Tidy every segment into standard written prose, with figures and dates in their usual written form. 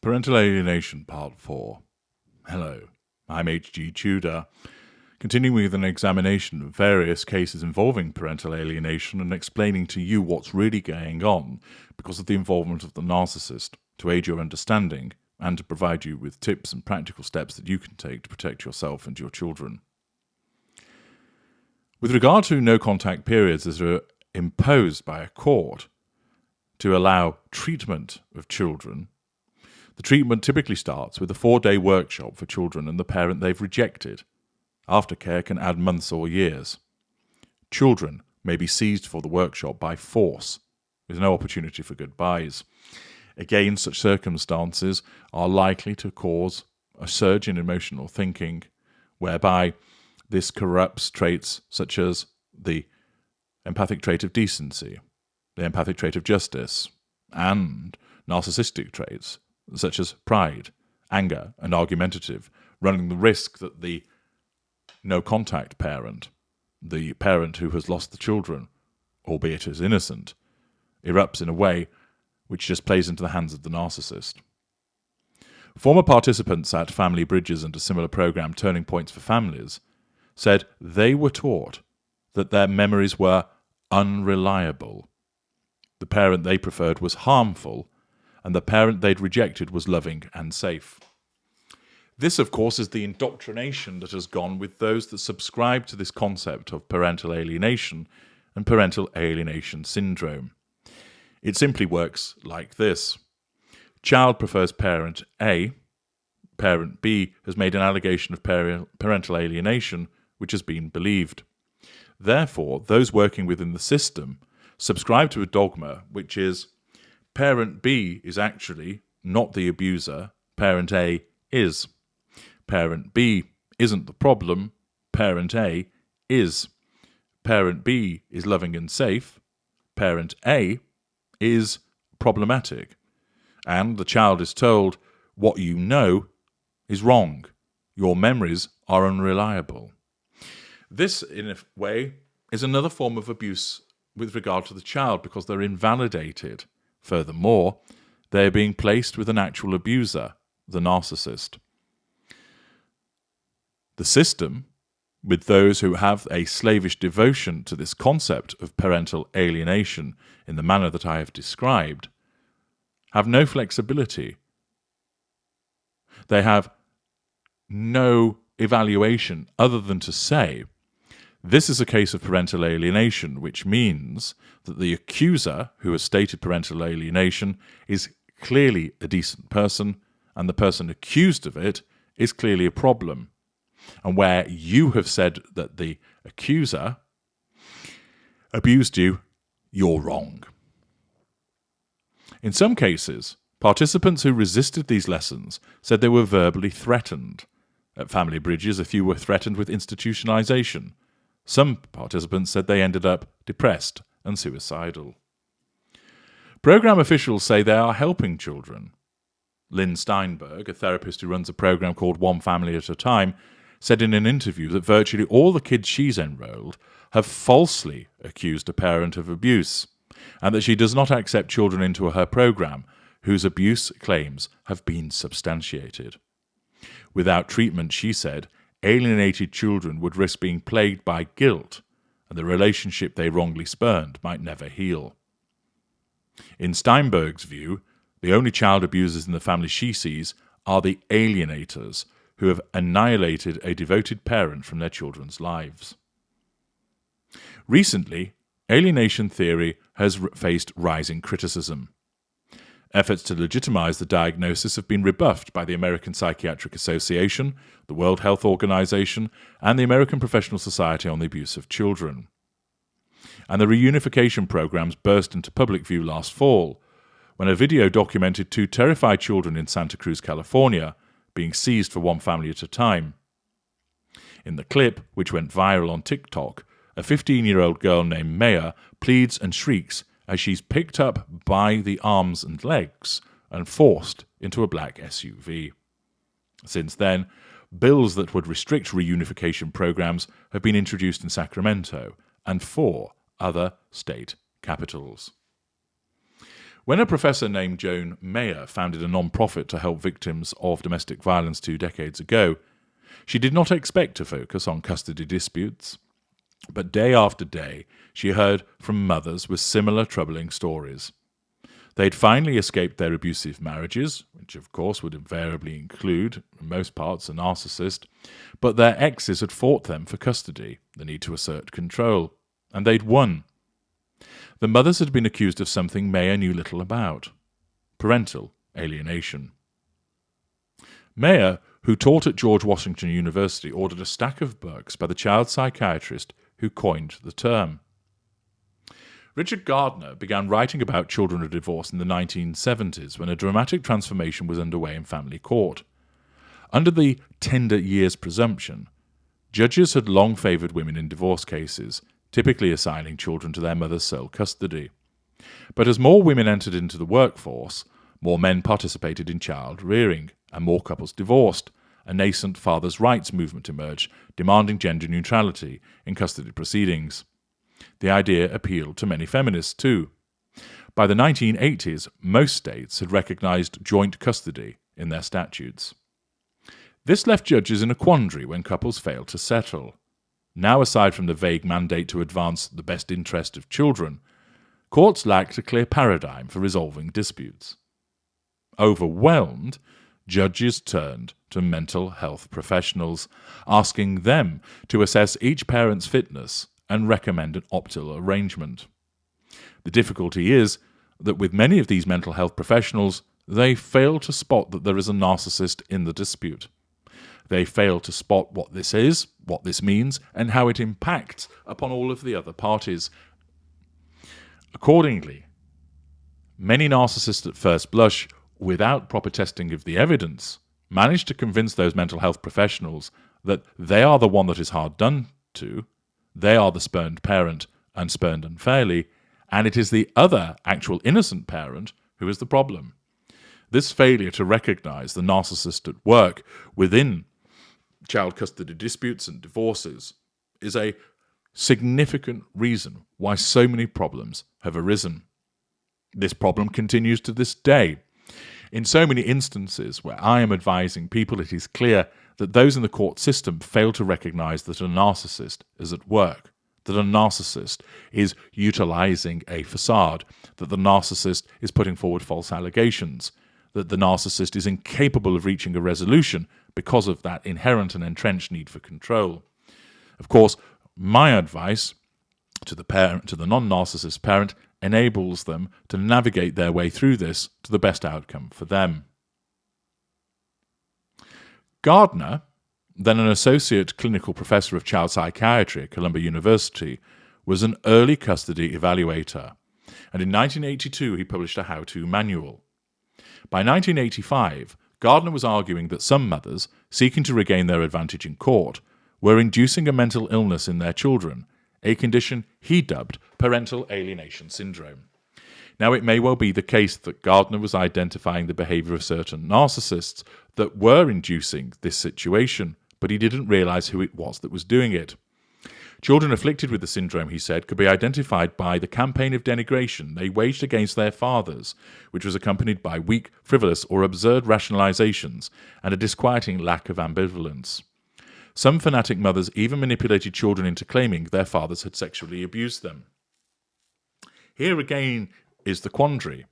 Parental Alienation Part 4. Hello, I'm H.G. Tudor, continuing with an examination of various cases involving parental alienation and explaining to you what's really going on because of the involvement of the narcissist, to aid your understanding and to provide you with tips and practical steps that you can take to protect yourself and your children. With regard to no-contact periods that are imposed by a court to allow treatment of children, the treatment typically starts with a 4-day workshop for children and the parent they've rejected. Aftercare can add months or years. Children may be seized for the workshop by force, with no opportunity for goodbyes. Again, such circumstances are likely to cause a surge in emotional thinking, whereby this corrupts traits such as the empathic trait of decency, the empathic trait of justice, and narcissistic traits such as pride, anger, and argumentative, running the risk that the no-contact parent, the parent who has lost the children, albeit as innocent, erupts in a way which just plays into the hands of the narcissist. Former participants at Family Bridges and a similar program, Turning Points for Families, said they were taught that their memories were unreliable. The parent they preferred was harmful, and the parent they'd rejected was loving and safe. This, of course, is the indoctrination that has gone with those that subscribe to this concept of parental alienation and parental alienation syndrome. It simply works like this. Child prefers parent A. Parent B has made an allegation of parental alienation, which has been believed. Therefore, those working within the system subscribe to a dogma, which is parent B is actually not the abuser, parent A is. Parent B isn't the problem, parent A is. Parent B is loving and safe, parent A is problematic. And the child is told, what you know is wrong. Your memories are unreliable. This, in a way, is another form of abuse with regard to the child because they're invalidated. Furthermore, they are being placed with an actual abuser, the narcissist. The system, with those who have a slavish devotion to this concept of parental alienation in the manner that I have described, have no flexibility. They have no evaluation other than to say, this is a case of parental alienation, which means that the accuser who has stated parental alienation is clearly a decent person, and the person accused of it is clearly a problem. And where you have said that the accuser abused you, you're wrong. In some cases, participants who resisted these lessons said they were verbally threatened. At Family Bridges, a few were threatened with institutionalization. Some participants said they ended up depressed and suicidal. Program officials say they are helping children. Lynn Steinberg, a therapist who runs a program called One Family at a Time, said in an interview that virtually all the kids she's enrolled have falsely accused a parent of abuse, and that she does not accept children into her program whose abuse claims have been substantiated. Without treatment, she said, alienated children would risk being plagued by guilt, and the relationship they wrongly spurned might never heal. In Steinberg's view, the only child abusers in the family she sees are the alienators, who have annihilated a devoted parent from their children's lives. Recently, alienation theory has faced rising criticism. Efforts to legitimize the diagnosis have been rebuffed by the American Psychiatric Association, the World Health Organization, and the American Professional Society on the Abuse of Children. And the reunification programs burst into public view last fall, when a video documented 2 terrified children in Santa Cruz, California, being seized for one family at a time. In the clip, which went viral on TikTok, a 15-year-old girl named Maya pleads and shrieks as she's picked up by the arms and legs and forced into a black SUV. Since then, bills that would restrict reunification programs have been introduced in Sacramento and 4 other state capitals. When a professor named Joan Mayer founded a non-profit to help victims of domestic violence 2 decades ago, she did not expect to focus on custody disputes, but day after day she heard from mothers with similar troubling stories. They'd finally escaped their abusive marriages, which of course would invariably include, in most parts, a narcissist, but their exes had fought them for custody, the need to assert control, and they'd won. The mothers had been accused of something Mayer knew little about: parental alienation. Mayer, who taught at George Washington University, ordered a stack of books by the child psychiatrist who coined the term. Richard Gardner began writing about children of divorce in the 1970s when a dramatic transformation was underway in family court. Under the tender years presumption, judges had long favoured women in divorce cases, typically assigning children to their mother's sole custody. But as more women entered into the workforce, more men participated in child rearing, and more couples divorced. A nascent fathers' rights movement emerged, demanding gender neutrality in custody proceedings. The idea appealed to many feminists too. By the 1980s, most states had recognised joint custody in their statutes. This left judges in a quandary when couples failed to settle. Now, aside from the vague mandate to advance the best interest of children, courts lacked a clear paradigm for resolving disputes. Overwhelmed, judges turned to mental health professionals, asking them to assess each parent's fitness and recommend an optimal arrangement. The difficulty is that with many of these mental health professionals, they fail to spot that there is a narcissist in the dispute. They fail to spot what this is, what this means, and how it impacts upon all of the other parties. Accordingly, many narcissists at first blush, without proper testing of the evidence, manage to convince those mental health professionals that they are the one that is hard done to, they are the spurned parent and spurned unfairly, and it is the other actual innocent parent who is the problem. This failure to recognise the narcissist at work within child custody disputes and divorces is a significant reason why so many problems have arisen. This problem continues to this day. In so many instances where I am advising people, it is clear that those in the court system fail to recognise that a narcissist is at work, that a narcissist is utilising a facade, that the narcissist is putting forward false allegations, that the narcissist is incapable of reaching a resolution because of that inherent and entrenched need for control. Of course, my advice to the non-narcissist parent enables them to navigate their way through this to the best outcome for them. Gardner, then an associate clinical professor of child psychiatry at Columbia University, was an early custody evaluator, and in 1982 he published a how-to manual. By 1985, Gardner was arguing that some mothers, seeking to regain their advantage in court, were inducing a mental illness in their children, a condition he dubbed parental alienation syndrome. Now, it may well be the case that Gardner was identifying the behaviour of certain narcissists that were inducing this situation, but he didn't realise who it was that was doing it. Children afflicted with the syndrome, he said, could be identified by the campaign of denigration they waged against their fathers, which was accompanied by weak, frivolous, or absurd rationalizations and a disquieting lack of ambivalence. Some fanatic mothers even manipulated children into claiming their fathers had sexually abused them. Here again is the quandary.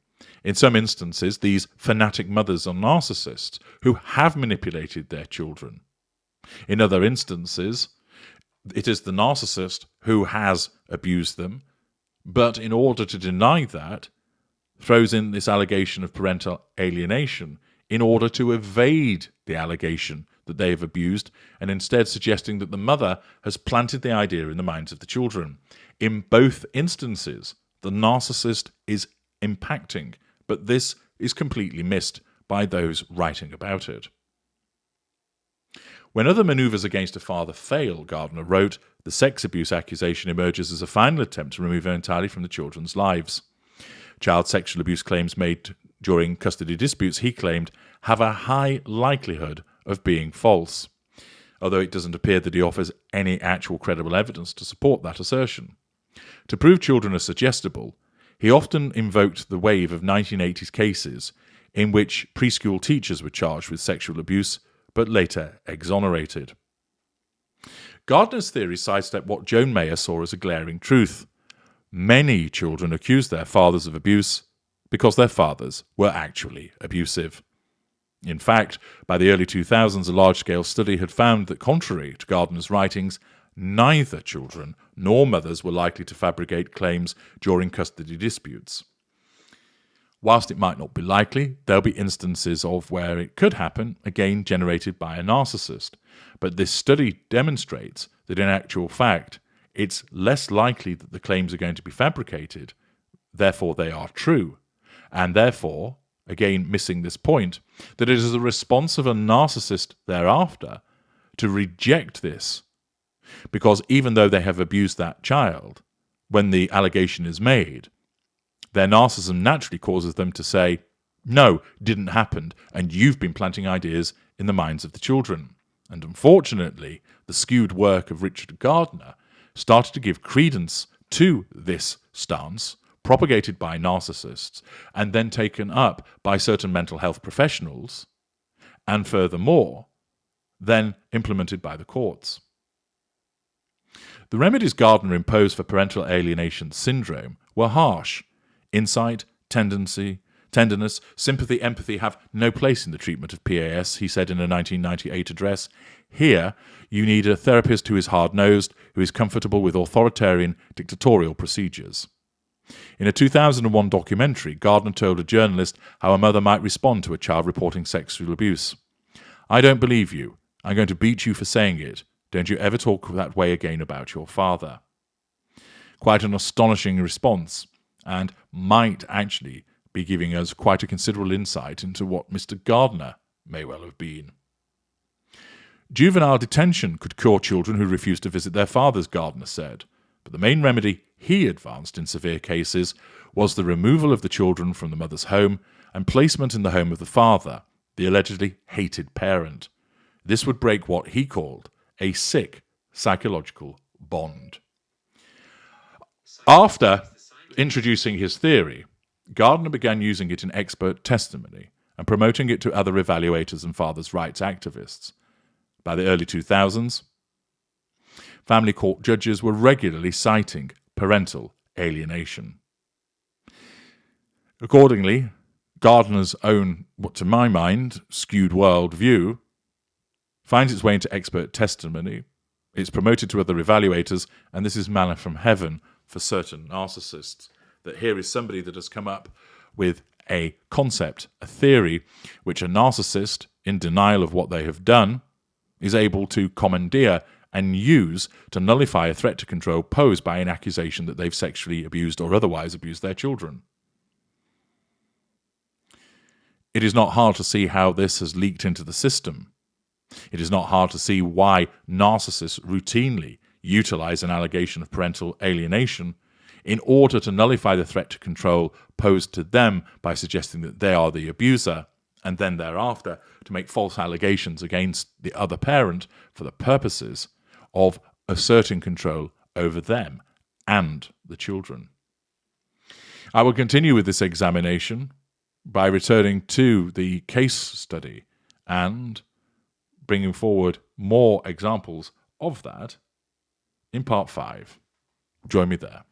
In some instances, these fanatic mothers are narcissists who have manipulated their children. In other instances, it is the narcissist who has abused them, but in order to deny that, throws in this allegation of parental alienation in order to evade the allegation that they have abused, and instead suggesting that the mother has planted the idea in the minds of the children. In both instances, the narcissist is impacting, but this is completely missed by those writing about it. When other manoeuvres against a father fail, Gardner wrote, the sex abuse accusation emerges as a final attempt to remove her entirely from the children's lives. Child sexual abuse claims made during custody disputes, he claimed, have a high likelihood of being false, although it doesn't appear that he offers any actual credible evidence to support that assertion. To prove children are suggestible, He often invoked the wave of 1980s cases in which preschool teachers were charged with sexual abuse, but later exonerated. Gardner's theory sidestepped what Joan Mayer saw as a glaring truth. Many children accused their fathers of abuse because their fathers were actually abusive. In fact, by the early 2000s, a large-scale study had found that, contrary to Gardner's writings, neither children nor mothers were likely to fabricate claims during custody disputes. Whilst it might not be likely, there'll be instances of where it could happen, again generated by a narcissist. But this study demonstrates that in actual fact, it's less likely that the claims are going to be fabricated, therefore they are true, and therefore, again missing this point, that it is the response of a narcissist thereafter to reject this, because even though they have abused that child, when the allegation is made, their narcissism naturally causes them to say, no, didn't happen, and you've been planting ideas in the minds of the children. And unfortunately, the skewed work of Richard Gardner started to give credence to this stance, propagated by narcissists, and then taken up by certain mental health professionals, and furthermore, then implemented by the courts. The remedies Gardner imposed for parental alienation syndrome were harsh. Insight, tenderness, sympathy, empathy have no place in the treatment of PAS, he said in a 1998 address. Here, you need a therapist who is hard-nosed, who is comfortable with authoritarian, dictatorial procedures. In a 2001 documentary, Gardner told a journalist how a mother might respond to a child reporting sexual abuse. I don't believe you. I'm going to beat you for saying it. Don't you ever talk that way again about your father. Quite an astonishing response, and might actually be giving us quite a considerable insight into what Mr. Gardner may well have been. Juvenile detention could cure children who refuse to visit their fathers, Gardner said, but the main remedy he advanced in severe cases was the removal of the children from the mother's home and placement in the home of the father, the allegedly hated parent. This would break what he called a sick psychological bond. After introducing his theory, Gardner began using it in expert testimony and promoting it to other evaluators and fathers' rights activists. By the early 2000s, family court judges were regularly citing parental alienation. Accordingly, Gardner's own, what to my mind, skewed worldview finds its way into expert testimony. It's promoted to other evaluators, and this is manna from heaven for certain narcissists, that here is somebody that has come up with a concept, a theory, which a narcissist, in denial of what they have done, is able to commandeer and use to nullify a threat to control posed by an accusation that they've sexually abused or otherwise abused their children. It is not hard to see how this has leaked into the system. It is not hard to see why narcissists routinely utilize an allegation of parental alienation in order to nullify the threat to control posed to them by suggesting that they are the abuser, and then thereafter to make false allegations against the other parent for the purposes of asserting control over them and the children. I will continue with this examination by returning to the case study and bringing forward more examples of that in part 5. Join me there.